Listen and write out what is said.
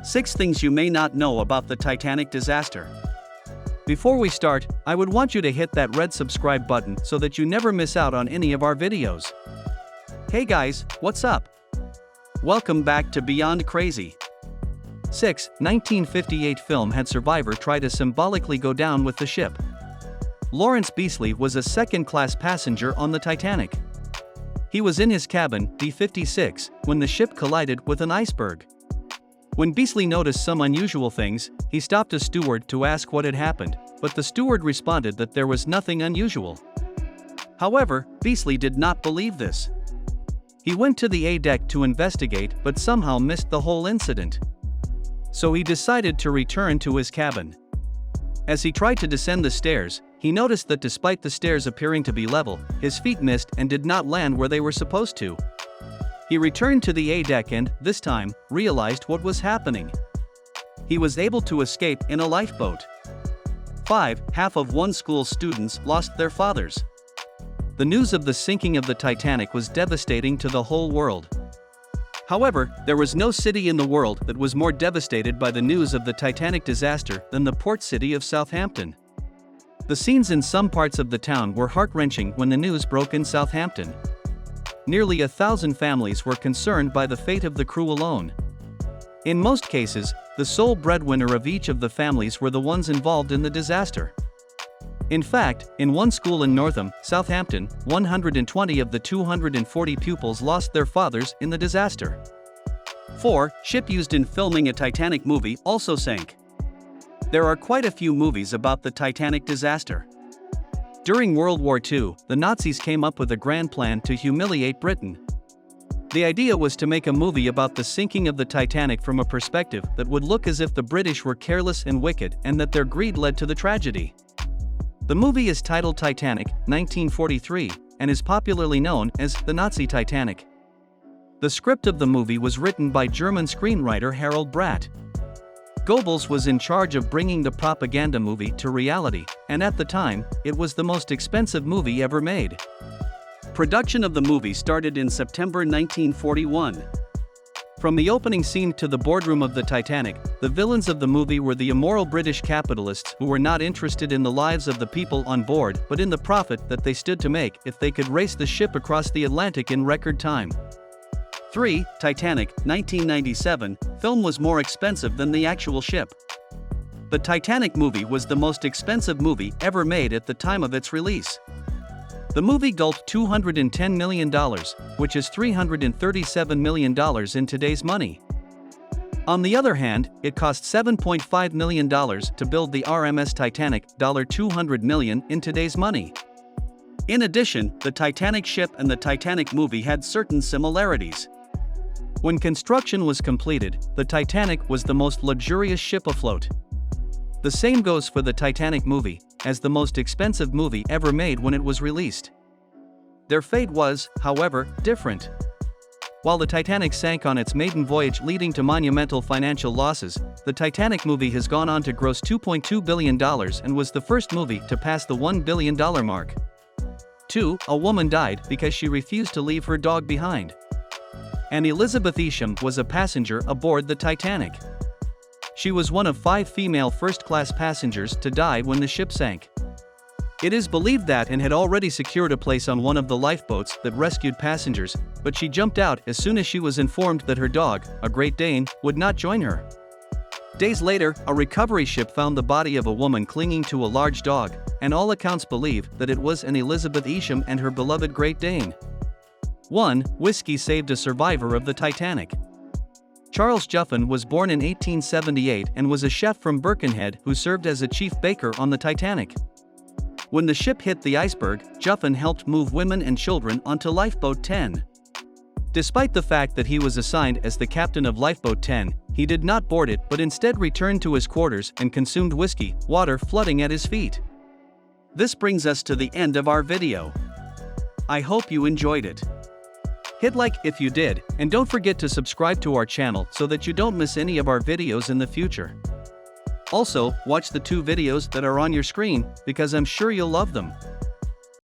6 Things You May Not Know About the Titanic Disaster. Before we start, I would want you to hit that red subscribe button so that you never miss out on any of our videos. Hey guys, what's up? Welcome back to Beyond Crazy. 6. 1958 film had survivor try to symbolically go down with the ship. Lawrence Beasley was a second-class passenger on the Titanic. He was in his cabin, D-56, when the ship collided with an iceberg. When Beasley noticed some unusual things, he stopped a steward to ask what had happened, but the steward responded that there was nothing unusual. However, Beasley did not believe this. He went to the A-deck to investigate but somehow missed the whole incident. So he decided to return to his cabin. As he tried to descend the stairs, he noticed that despite the stairs appearing to be level, his feet missed and did not land where they were supposed to. He returned to the A-deck and, this time, realized what was happening. He was able to escape in a lifeboat. 5. Half of one school's students lost their fathers. The news of the sinking of the Titanic was devastating to the whole world. However, there was no city in the world that was more devastated by the news of the Titanic disaster than the port city of Southampton. The scenes in some parts of the town were heart-wrenching when the news broke in Southampton. Nearly 1,000 families were concerned by the fate of the crew alone. In most cases, the sole breadwinner of each of the families were the ones involved in the disaster. In fact, in one school in Northam, Southampton, 120 of the 240 pupils lost their fathers in the disaster. 4. Ship used in filming a Titanic movie also sank. There are quite a few movies about the Titanic disaster. During World War II, the Nazis came up with a grand plan to humiliate Britain. The idea was to make a movie about the sinking of the Titanic from a perspective that would look as if the British were careless and wicked and that their greed led to the tragedy. The movie is titled Titanic, 1943, and is popularly known as The Nazi Titanic. The script of the movie was written by German screenwriter Harold Bratt. Goebbels was in charge of bringing the propaganda movie to reality, and at the time, it was the most expensive movie ever made. Production of the movie started in September 1941. From the opening scene to the boardroom of the Titanic, the villains of the movie were the immoral British capitalists who were not interested in the lives of the people on board but in the profit that they stood to make if they could race the ship across the Atlantic in record time. 3. Titanic, 1997, film was more expensive than the actual ship. The Titanic movie was the most expensive movie ever made at the time of its release. The movie gulped $210 million, which is $337 million in today's money. On the other hand, it cost $7.5 million to build the RMS Titanic, $200 million in today's money. In addition, the Titanic ship and the Titanic movie had certain similarities. When construction was completed, the Titanic was the most luxurious ship afloat. The same goes for the Titanic movie, as the most expensive movie ever made when it was released. Their fate was, however, different. While the Titanic sank on its maiden voyage leading to monumental financial losses, the Titanic movie has gone on to gross $2.2 billion and was the first movie to pass the $1 billion mark. 2. A woman died because she refused to leave her dog behind. Anne Elizabeth Isham was a passenger aboard the Titanic. She was one of 5 female first-class passengers to die when the ship sank. It is believed that Anne had already secured a place on one of the lifeboats that rescued passengers, but she jumped out as soon as she was informed that her dog, a Great Dane, would not join her. Days later, a recovery ship found the body of a woman clinging to a large dog, and all accounts believe that it was Anne Elizabeth Isham and her beloved Great Dane. 1. Whiskey saved a survivor of the Titanic. Charles Juffin was born in 1878 and was a chef from Birkenhead who served as a chief baker on the Titanic. When the ship hit the iceberg, Juffin helped move women and children onto Lifeboat 10. Despite the fact that he was assigned as the captain of Lifeboat 10, he did not board it but instead returned to his quarters and consumed whiskey, water flooding at his feet. This brings us to the end of our video. I hope you enjoyed it. Hit like if you did, and don't forget to subscribe to our channel so that you don't miss any of our videos in the future. Also, watch the 2 videos that are on your screen, because I'm sure you'll love them.